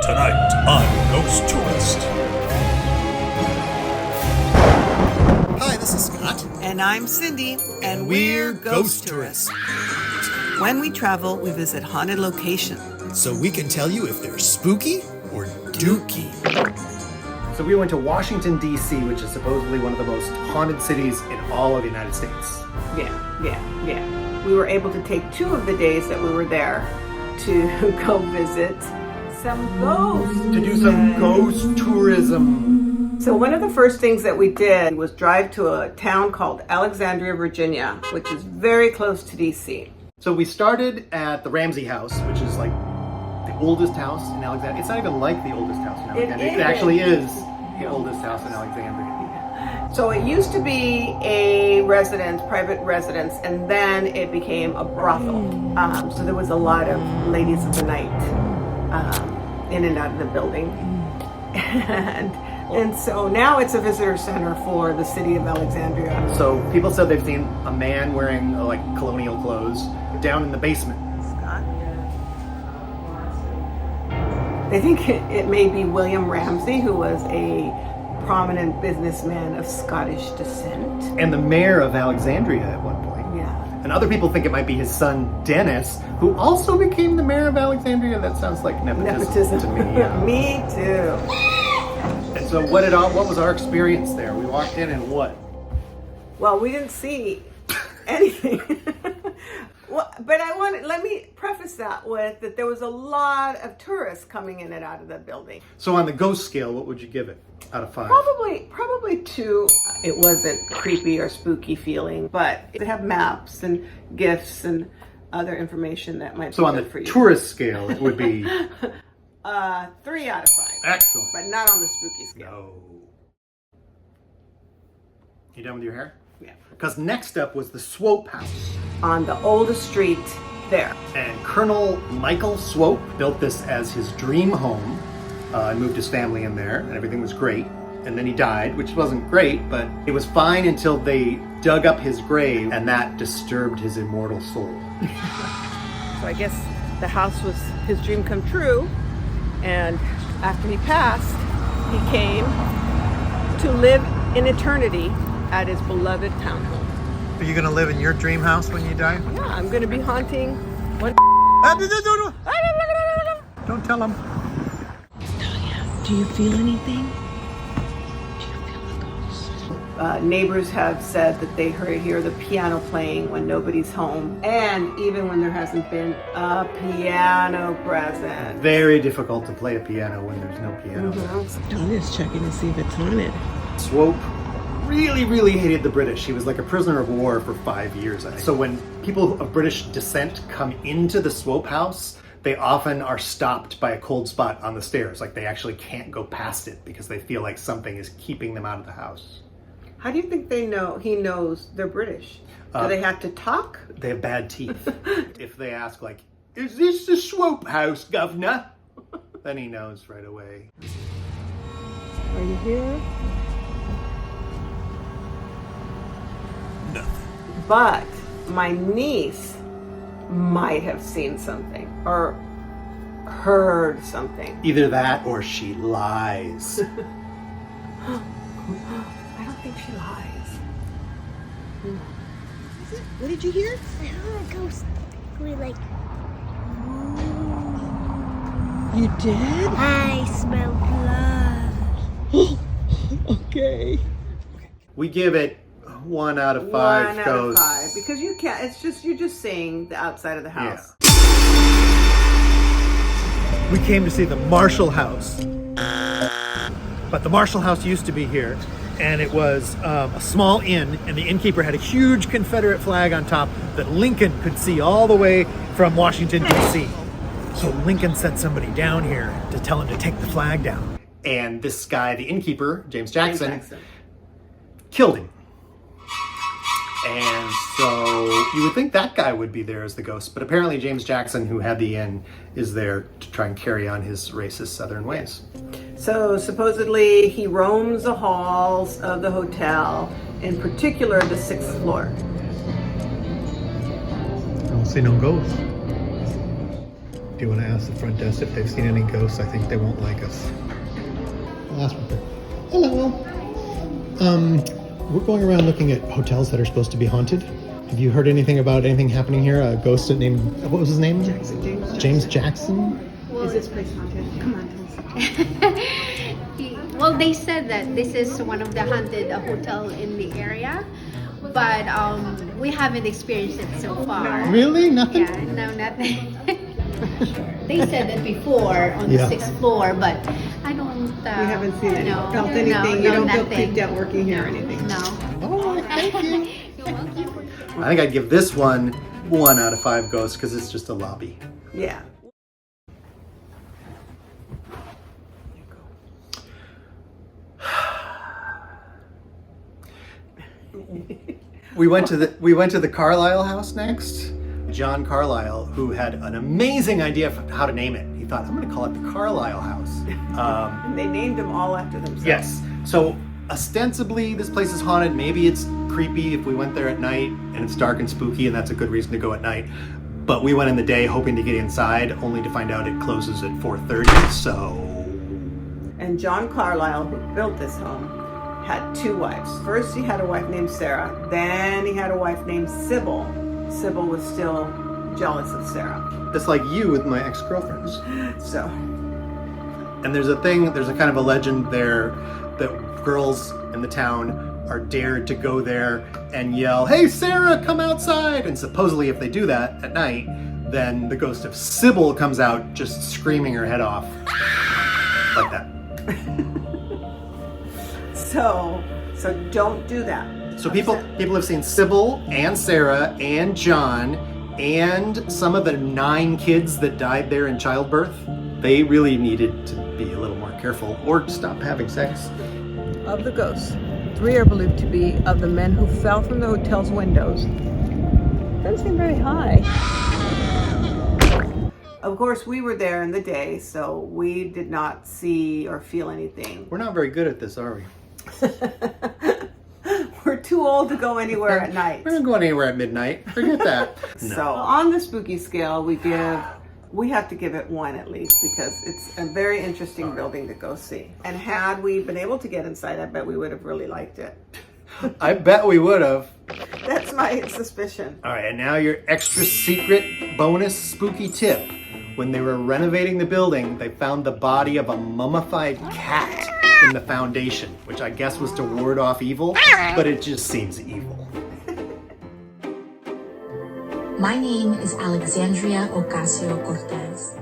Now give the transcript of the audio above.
Tonight on Ghost Tourist. Hi, this is Scott. And I'm Cindy, and we're Ghost Tourists. When we travel, we visit haunted locations. So we can tell you if they're spooky or dooky. So we went to Washington, D.C., which is supposedly one of the most haunted cities in all of the United States. Yeah. We were able to take 2 of the days that we were there to go visit some ghosts. To do some ghost tourism. So one of the first things that we did was drive to a town called Alexandria, Virginia, which is very close to D.C. So we started at the Ramsey House, which is like the oldest house in Alexandria. It's not even like the oldest house in Alexandria. It actually is the oldest house in Alexandria. So it used to be a residence, private residence, and then it became a brothel. So there was a lot of ladies of the night in and out of the building. And so now it's a visitor center for the city of Alexandria. So people said they've seen a man wearing like colonial clothes down in the basement. Scott? They think it may be William Ramsey, who was a prominent businessman of Scottish descent. And the mayor of Alexandria at one point. Yeah. And other people think it might be his son, Dennis, who also became the mayor of Alexandria. That sounds like nepotism to me. Yeah. Me too. And so what was our experience there? We walked in and what? Well, we didn't see anything. Well, but let me preface that with that there was a lot of tourists coming in and out of the building. So on the ghost scale, what would you give it out of 5? Probably 2. It wasn't creepy or spooky feeling, but they have maps and gifts and other information that might be so on good the for you. tourist scale, it would be 3 out of 5. excellent. But not on the spooky scale. No. You done with your hair? Yeah. Because next up was the Swope House. On the oldest street there. And Colonel Michael Swope built this as his dream home and moved his family in there, and everything was great. And then he died, which wasn't great, but it was fine until they dug up his grave, and that disturbed his immortal soul. So I guess the house was his dream come true, and after he passed, he came to live in eternity at his beloved townhome. Are you going to live in your dream house when you die? Yeah, I'm going to be haunting one. Don't tell him. Do you feel anything? Do you feel the ghost? Neighbors have said that they hear the piano playing when nobody's home, and even when there hasn't been a piano present. Very difficult to play a piano when there's no piano. Donna's checking to see if it's haunted. Swope really hated the British. He was like a prisoner of war for 5 years. So when people of British descent come into the Swope House, they often are stopped by a cold spot on the stairs. Like they actually can't go past it because they feel like something is keeping them out of the house. How do you think he knows they're British? Do they have to talk? They have bad teeth. If they ask like, "Is this the Swope House, governor?" then he knows right away. Are you here? Nothing. But my niece might have seen something or heard something. Either that or she lies. I don't think she lies. What did you hear? I heard a ghost. We like. You did? I smell blood. Okay. We give it 1 out of 5 1 out ghosts. of 5 because you can't. You're just seeing the outside of the house. We came to see the Marshall House. But the Marshall House used to be here, and it was a small inn, and the innkeeper had a huge Confederate flag on top that Lincoln could see all the way from Washington, D.C. So Lincoln sent somebody down here to tell him to take the flag down. And this guy, the innkeeper, James Jackson, killed him. And so you would think that guy would be there as the ghost, but apparently James Jackson, who had the inn, is there to try and carry on his racist Southern ways. So supposedly he roams the halls of the hotel, in particular the 6th floor. I don't see no ghosts. Do you want to ask the front desk if they've seen any ghosts? I think they won't like us. I'll ask them. Hello. We're going around looking at hotels that are supposed to be haunted. Have you heard anything about anything happening here? A ghost named, what was his name? James Jackson? Is this place haunted? Come on, tell us. Well, they said that this is one of the haunted hotel in the area, but we haven't experienced it so far. Really? Nothing? Yeah, no, nothing. They said that before on the 6th floor, but I don't. We haven't seen it. No, Felt anything? No, You don't feel nothing. creeped out working here or anything? No. Oh, thank you. You're welcome. I think I'd give this one 1 out of 5 ghosts because it's just a lobby. Yeah. We went to the Carlisle house next. John Carlisle, who had an amazing idea of how to name it. He thought, I'm going to call it the Carlisle house. And they named them all after themselves. Yes. So ostensibly this place is haunted. Maybe it's creepy if we went there at night and it's dark and spooky, and that's a good reason to go at night. But we went in the day hoping to get inside, only to find out it closes at 4:30. So. And John Carlisle, who built this home, had 2 wives. First he had a wife named Sarah, then he had a wife named Sybil. Sybil was still jealous of Sarah. It's like you with my ex-girlfriends. So. And there's a kind of a legend there that girls in the town are dared to go there and yell, "Hey Sarah, come outside!" And supposedly if they do that at night, then the ghost of Sybil comes out just screaming her head off. Like that. So don't do that. So people have seen Sybil and Sarah and John and some of the 9 kids that died there in childbirth. They really needed to be a little more careful or stop having sex. Of the ghosts, 3 are believed to be of the men who fell from the hotel's windows. Doesn't seem very high. Of course, we were there in the day, so we did not see or feel anything. We're not very good at this, are we? We're too old to go anywhere at night. We're not going anywhere at midnight. Forget that. No. So on the spooky scale, we have to give it 1 at least, because it's a very interesting building to go see. And had we been able to get inside, I bet we would have really liked it. I bet we would have. That's my suspicion. All right, and now your extra secret bonus spooky tip. When they were renovating the building, they found the body of a mummified cat in the foundation, which I guess was to ward off evil, but it just seems evil. My name is Alexandria Ocasio-Cortez.